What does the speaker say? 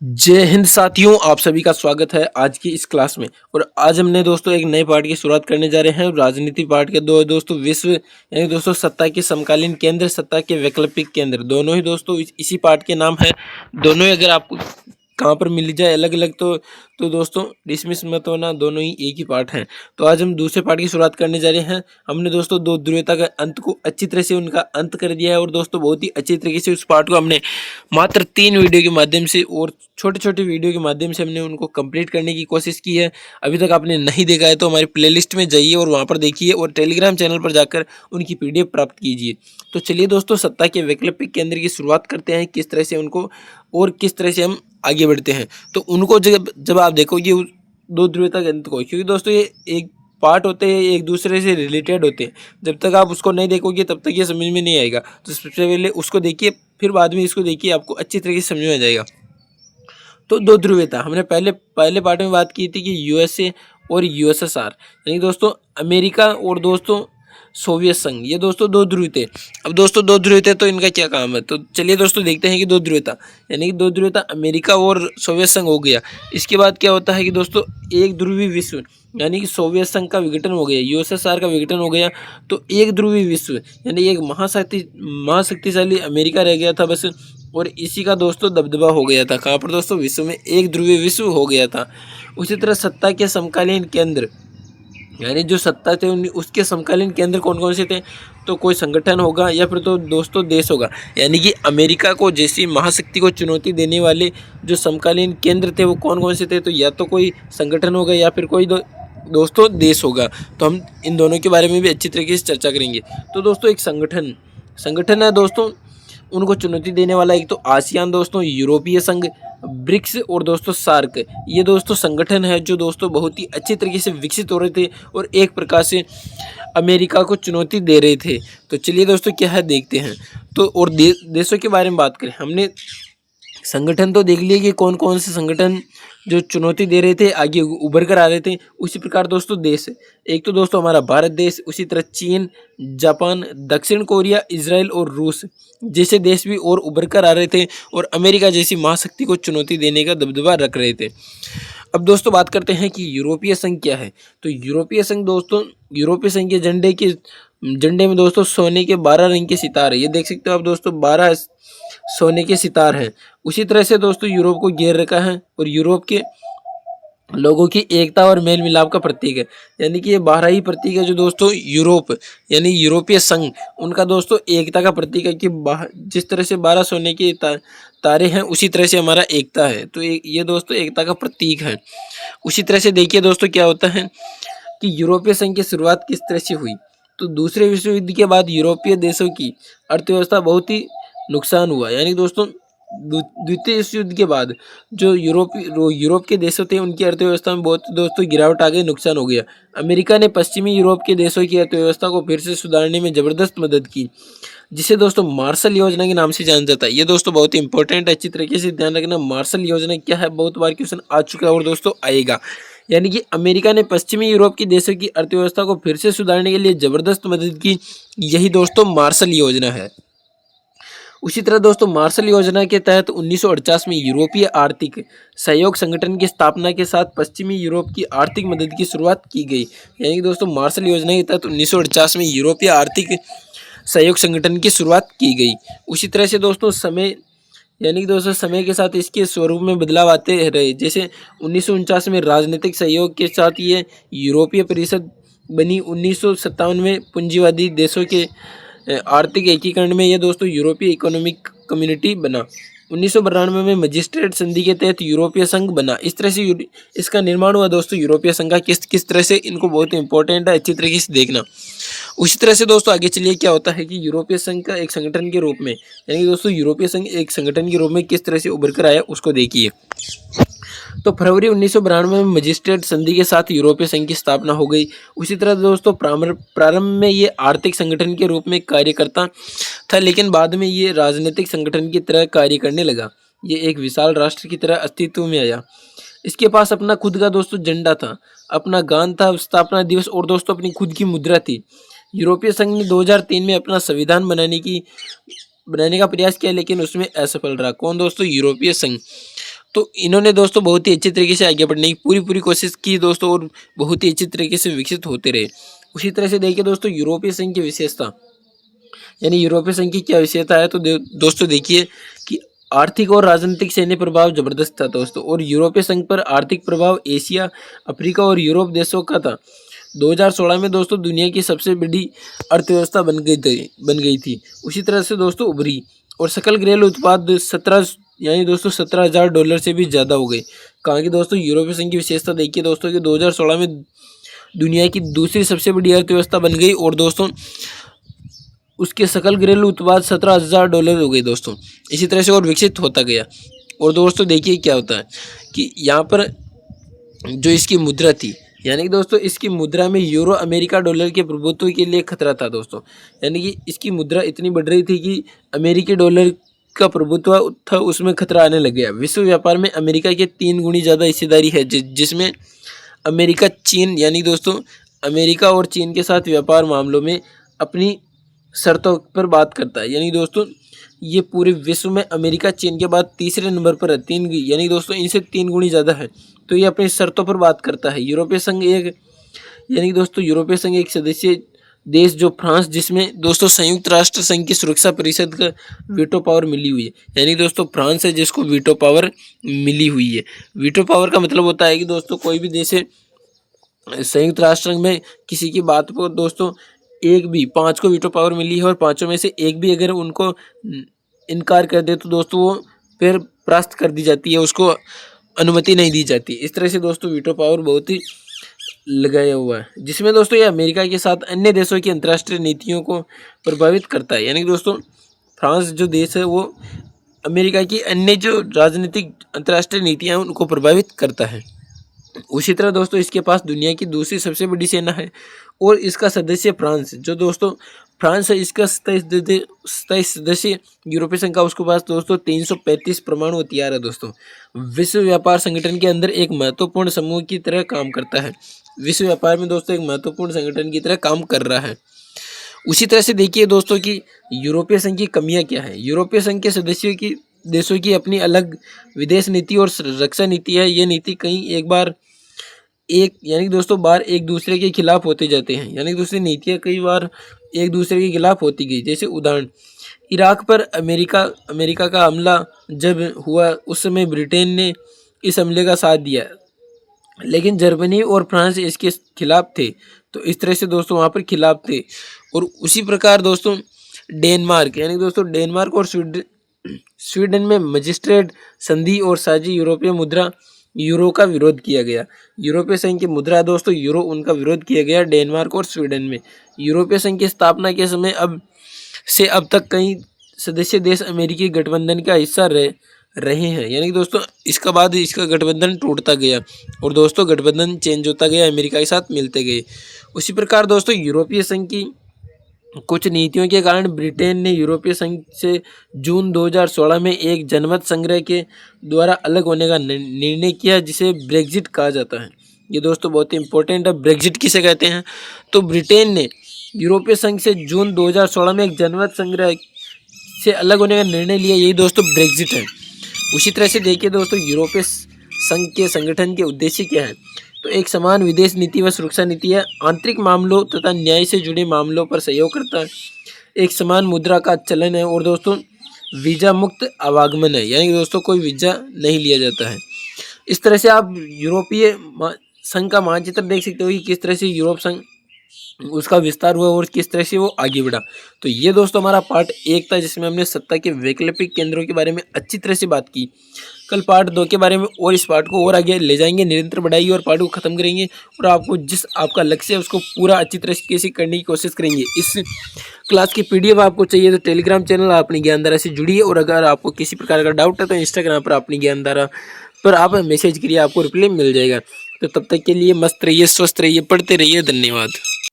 जय हिंद साथियों, आप सभी का स्वागत है आज की इस क्लास में। और आज हमने दोस्तों एक नए पार्ट की शुरुआत करने जा रहे हैं। राजनीति पार्ट के दो दोस्तों विश्व यानी दोस्तों सत्ता के समकालीन केंद्र, सत्ता के वैकल्पिक केंद्र, दोनों ही दोस्तों इसी पार्ट के नाम है। दोनों ही अगर आपको कहाँ पर मिल जाए अलग अलग तो दोस्तों डिसमिस मत होना, दोनों ही एक ही पार्ट हैं। तो आज हम दूसरे पार्ट की शुरुआत करने जा रहे हैं। हमने दोस्तों दो ध्रुवीयता का अंत को अच्छी तरह से उनका अंत कर दिया है और दोस्तों बहुत ही अच्छी तरीके से उस पार्ट को हमने मात्र 3 वीडियो के माध्यम से और छोटे-छोटे वीडियो के माध्यम से हमने उनको कंप्लीट करने की कोशिश की है। अभी तक आपने नहीं देखा है तो हमारी प्लेलिस्ट में जाइए और वहाँ पर देखिए और टेलीग्राम चैनल पर जाकर उनकी पीडीएफ प्राप्त कीजिए। तो चलिए दोस्तों सत्ता के वैकल्पिक केंद्र की शुरुआत करते हैं, किस तरह से उनको और किस तरह से हम आगे बढ़ते हैं। तो उनको जब जब आप देखोगे उस दो ध्रुवीयता के अंत को, क्योंकि दोस्तों ये एक पार्ट होते हैं, एक दूसरे से रिलेटेड होते हैं। जब तक आप उसको नहीं देखोगे तब तक ये समझ में नहीं आएगा। तो सबसे पहले उसको देखिए, फिर बाद में इसको देखिए, आपको अच्छी तरीके से समझ में आ जाएगा। तो दो ध्रुवीयता हमने पहले पहले पार्ट में बात की थी कि यूएसए और यूएसएसआर यानी दोस्तों अमेरिका और दोस्तों सोवियत संघ, ये दोस्तों दो ध्रुवीयता। अब दोस्तों दो ध्रुवीयता तो इनका क्या काम है, तो चलिए दोस्तों देखते हैं कि दो ध्रुवीयता यानी कि दो ध्रुवीयता अमेरिका और सोवियत संघ हो गया। इसके बाद क्या होता है कि दोस्तों एक ध्रुवीय विश्व यानी कि सोवियत संघ का विघटन हो गया, यूएसएसआर का विघटन हो गया। तो एक ध्रुवीय विश्व यानी एक महाशक्तिशाली अमेरिका रह गया था बस। और इसी का दोस्तों दबदबा हो गया था, कहाँ पर दोस्तों, विश्व में एक ध्रुवीय विश्व हो गया था। उसी तरह सत्ता के समकालीन केंद्र यानी जो सत्ता थे उसके समकालीन केंद्र कौन कौन से थे, तो कोई संगठन होगा या फिर तो दोस्तों देश होगा। यानी कि अमेरिका को जैसी महाशक्ति को चुनौती देने वाले जो समकालीन केंद्र थे वो कौन कौन से थे, तो या तो कोई संगठन होगा या फिर कोई दोस्तों देश होगा। तो हम इन दोनों के बारे में भी अच्छी तरीके से चर्चा करेंगे। तो दोस्तों एक संगठन है दोस्तों, उनको चुनौती देने वाला एक तो आसियान दोस्तों, यूरोपीय संघ, ब्रिक्स और दोस्तों सार्क, ये दोस्तों संगठन है जो दोस्तों बहुत ही अच्छी तरीके से विकसित हो रहे थे और एक प्रकार से अमेरिका को चुनौती दे रहे थे। तो चलिए दोस्तों क्या है देखते हैं। तो और देशों के बारे में बात करें, हमने संगठन तो देख लिए कि कौन कौन से संगठन जो चुनौती दे रहे थे, आगे उभर कर आ रहे थे। उसी प्रकार दोस्तों देश, एक तो दोस्तों हमारा भारत देश, उसी तरह चीन, जापान, दक्षिण कोरिया, इजराइल और रूस जैसे देश भी और उभर कर आ रहे थे और अमेरिका जैसी महाशक्ति को चुनौती देने का दबदबा रख रहे थे। अब दोस्तों बात करते हैं कि यूरोपीय संघ क्या है। तो यूरोपीय संघ दोस्तों, यूरोपीय संघ के झंडे में दोस्तों सोने के 12 रंग के सितारे, ये देख सकते हो आप दोस्तों, 12 सोने के सितार हैं। उसी तरह से दोस्तों यूरोप को घेर रखा है और यूरोप के लोगों की एकता और मेल मिलाप का प्रतीक है। यानी कि ये 12 ही प्रतीक है जो दोस्तों यूरोप यानी यूरोपीय संघ, उनका दोस्तों एकता का प्रतीक है कि जिस तरह से 12 सोने के तारे हैं उसी तरह से हमारा एकता है। तो ये दोस्तों एकता का प्रतीक है। उसी तरह से देखिए दोस्तों क्या होता है कि यूरोपीय संघ की शुरुआत किस तरह से हुई। तो दूसरे विश्व युद्ध के बाद यूरोपीय देशों की अर्थव्यवस्था बहुत ही नुकसान हुआ। यानी दोस्तों द्वितीय विश्व युद्ध के बाद जो यूरोप के देशों थे उनकी अर्थव्यवस्था में बहुत दोस्तों गिरावट आ गई, नुकसान हो गया। अमेरिका ने पश्चिमी यूरोप के देशों की अर्थव्यवस्था को फिर से सुधारने में जबरदस्त मदद की, जिसे दोस्तों मार्शल योजना के नाम से जाना जाता है। ये दोस्तों बहुत ही इंपॉर्टेंट है, अच्छी तरीके से ध्यान रखना। मार्शल योजना क्या है, बहुत बार क्वेश्चन आ चुका है और दोस्तों आएगा। यानी कि अमेरिका ने पश्चिमी यूरोप के देशों की अर्थव्यवस्था को फिर से सुधारने के लिए जबरदस्त मदद की, यही दोस्तों मार्शल योजना है। उसी तरह दोस्तों मार्शल योजना के तहत 1948 में यूरोपीय आर्थिक सहयोग संगठन की स्थापना के साथ पश्चिमी यूरोप की आर्थिक मदद की शुरुआत की गई। यानी कि दोस्तों मार्शल योजना के तहत 1948 में यूरोपीय आर्थिक सहयोग संगठन की शुरुआत की गई। उसी तरह से दोस्तों यानी कि दोस्तों समय के साथ इसके स्वरूप में बदलाव आते रहे। जैसे 1949 में राजनीतिक सहयोग के साथ ये यूरोपीय परिषद बनी। 1957 में पूंजीवादी देशों के आर्थिक एकीकरण में यह दोस्तों यूरोपीय इकोनॉमिक कम्युनिटी बना। 1992 में मजिस्ट्रेट संधि के तहत यूरोपीय संघ बना। इस तरह से इसका निर्माण हुआ दोस्तों यूरोपीय संघ का। किस तरह से, इनको बहुत इंपॉर्टेंट है, अच्छी तरीके से देखना। उसी तरह से दोस्तों आगे चलिए क्या होता है कि यूरोपीय संघ का एक संगठन के रूप में, यानी कि दोस्तों यूरोपीय संघ एक संगठन के रूप में किस तरह से उभर कर आया उसको देखिए। तो फरवरी 1992 में मजिस्ट्रेट संधि के साथ यूरोपीय संघ की स्थापना हो गई। उसी तरह दोस्तों प्रारंभ में ये आर्थिक संगठन के रूप में कार्य करता था, लेकिन बाद में ये राजनीतिक संगठन की तरह कार्य करने लगा। ये एक विशाल राष्ट्र की तरह अस्तित्व में आया। इसके पास अपना खुद का दोस्तों झंडा था, अपना गान था, स्थापना दिवस और दोस्तों अपनी खुद की मुद्रा थी। यूरोपीय संघ ने 2003 में अपना संविधान बनाने का प्रयास किया, लेकिन उसमें असफल रहा। कौन दोस्तों, यूरोपीय संघ। तो इन्होंने दोस्तों बहुत ही अच्छे तरीके से आगे बढ़ने की पूरी कोशिश की दोस्तों, और बहुत ही अच्छी तरीके से विकसित होते रहे। उसी तरह से देखिए दोस्तों यूरोपीय संघ की विशेषता, यानी यूरोपीय संघ की क्या विशेषता है, तो दोस्तों देखिए कि आर्थिक और राजनीतिक सैन्य प्रभाव जबरदस्त था दोस्तों, और यूरोपीय संघ पर आर्थिक प्रभाव एशिया, अफ्रीका और यूरोप देशों का था। 2016 में दोस्तों दुनिया की सबसे बड़ी अर्थव्यवस्था बन गई थी। उसी तरह से दोस्तों उभरी, और सकल घरेलू उत्पाद 17,000 डॉलर से भी ज़्यादा हो गए। कहाँ की दोस्तों, यूरोपीय संघ की विशेषता देखिए दोस्तों कि 2016 में दुनिया की दूसरी सबसे बड़ी अर्थव्यवस्था बन गई, और दोस्तों उसके सकल घरेलू उत्पाद 17,000 डॉलर हो गए दोस्तों। इसी तरह से और विकसित होता गया। और दोस्तों देखिए क्या होता है कि यहाँ पर जो इसकी मुद्रा थी, यानी कि दोस्तों इसकी मुद्रा में यूरो अमेरिका डॉलर के प्रभुत्व के लिए खतरा था दोस्तों। यानी कि इसकी मुद्रा इतनी बढ़ रही थी कि अमेरिकी डॉलर का प्रभुत्व था, उसमें खतरा आने लग गया। विश्व व्यापार में अमेरिका के 3 गुनी ज़्यादा हिस्सेदारी है, जिसमें अमेरिका चीन, यानी दोस्तों अमेरिका और चीन के साथ व्यापार मामलों में अपनी शर्तों पर बात करता है। यानी दोस्तों ये पूरे विश्व में अमेरिका चीन के बाद तीसरे नंबर पर है, यानी दोस्तों इनसे 3 गुनी ज़्यादा है। तो ये अपनी शर्तों पर बात करता है। यूरोपीय संघ एक सदस्य देश जो फ्रांस, जिसमें दोस्तों संयुक्त राष्ट्र संघ की सुरक्षा परिषद का वीटो पावर मिली हुई है। यानी दोस्तों फ्रांस है जिसको वीटो पावर मिली हुई है। वीटो पावर का मतलब होता है कि दोस्तों कोई भी देश है संयुक्त राष्ट्र संघ में किसी की बात को दोस्तों 5 को वीटो पावर मिली है, और 5 में से एक भी अगर उनको इनकार कर दे तो दोस्तों वो फिर परास्त कर दी जाती है, उसको अनुमति नहीं दी जाती। इस तरह से दोस्तों वीटो पावर बहुत ही लगाया हुआ है, जिसमें दोस्तों ये अमेरिका के साथ अन्य देशों की अंतर्राष्ट्रीय नीतियों को प्रभावित करता है। यानी कि दोस्तों फ्रांस जो देश है वो अमेरिका की अन्य जो राजनीतिक अंतर्राष्ट्रीय नीतियाँ हैं उनको प्रभावित करता है। उसी तरह दोस्तों इसके पास दुनिया की दूसरी सबसे बड़ी सेना है, और इसका सदस्य फ्रांस, जो दोस्तों फ्रांस है इसका 27 सदस्य यूरोपीय संघ का, उसके पास दोस्तों 335 परमाणु हथियार है दोस्तों। विश्व व्यापार संगठन के अंदर एक महत्वपूर्ण समूह की तरह काम करता है। विश्व व्यापार में दोस्तों एक महत्वपूर्ण संगठन की तरह काम कर रहा है। उसी तरह से देखिए दोस्तों कि यूरोपीय संघ की कमियां क्या है। यूरोपीय संघ के सदस्यों की देशों की अपनी अलग विदेश नीति और रक्षा नीति है। ये नीति यानी दोस्तों बार एक दूसरे के खिलाफ होते जाते हैं। यानी दूसरी नीतियाँ कई बार एक दूसरे के खिलाफ होती गई। जैसे उदाहरण, इराक पर अमेरिका का हमला जब हुआ उस समय ब्रिटेन ने इस हमले का साथ दिया, लेकिन जर्मनी और फ्रांस इसके खिलाफ थे। तो इस तरह से दोस्तों वहाँ पर खिलाफ थे। और उसी प्रकार दोस्तों डेनमार्क, यानी दोस्तों डेनमार्क और स्वीडन में मजिस्ट्रेट संधि और साझी यूरोपीय मुद्रा यूरो का विरोध किया गया। यूरोपीय संघ की मुद्रा दोस्तों यूरो, उनका विरोध किया गया डेनमार्क और स्वीडन में। यूरोपीय संघ की स्थापना के समय अब तक कई सदस्य देश अमेरिकी गठबंधन का हिस्सा रहे हैं। यानी दोस्तों इसका बाद इसका गठबंधन टूटता गया, और दोस्तों गठबंधन चेंज होता गया, अमेरिका के साथ मिलते गए। उसी प्रकार दोस्तों यूरोपीय संघ की कुछ नीतियों के कारण ब्रिटेन ने यूरोपीय संघ से जून 2016 में एक जनमत संग्रह के द्वारा अलग होने का निर्णय किया, जिसे ब्रेग्जिट कहा जाता है। ये दोस्तों बहुत ही इंपॉर्टेंट है। ब्रेग्जिट किसे कहते हैं, तो ब्रिटेन ने यूरोपीय संघ से जून 2016 में एक जनमत संग्रह से अलग होने का निर्णय लिया, यही दोस्तों ब्रेग्जिट है। उसी तरह से देखिए दोस्तों यूरोपीय संघ के संगठन के उद्देश्य क्या है, तो एक समान विदेश नीति व सुरक्षा नीति है, आंतरिक मामलों तथा न्याय से जुड़े मामलों पर सहयोग करता है, एक समान मुद्रा का चलन है, और दोस्तों वीज़ा मुक्त आवागमन है। यानी दोस्तों कोई वीज़ा नहीं लिया जाता है। इस तरह से आप यूरोपीय संघ का मानचित्र देख सकते हो कि किस तरह से यूरोप संघ उसका विस्तार हुआ और किस तरह से वो आगे बढ़ा। तो ये दोस्तों हमारा पार्ट 1 था, जिसमें हमने सत्ता के वैकल्पिक केंद्रों के बारे में अच्छी तरह से बात की। कल पार्ट 2 के बारे में और इस पार्ट को और आगे ले जाएंगे, निरंतर बढ़ाएंगे और पार्ट को ख़त्म करेंगे, और आपको जिस आपका लक्ष्य है उसको पूरा अच्छी तरीके से करने की कोशिश करेंगे। इस क्लास की PDF आपको चाहिए तो टेलीग्राम चैनल अपनी ज्ञानधारा से जुड़िए, और अगर आपको किसी प्रकार का डाउट है तो इंस्टाग्राम पर अपनी ज्ञानधारा पर आप मैसेज करिए, आपको रिप्लाई मिल जाएगा। तो तब तक के लिए मस्त रहिए, स्वस्थ रहिए, पढ़ते रहिए। धन्यवाद।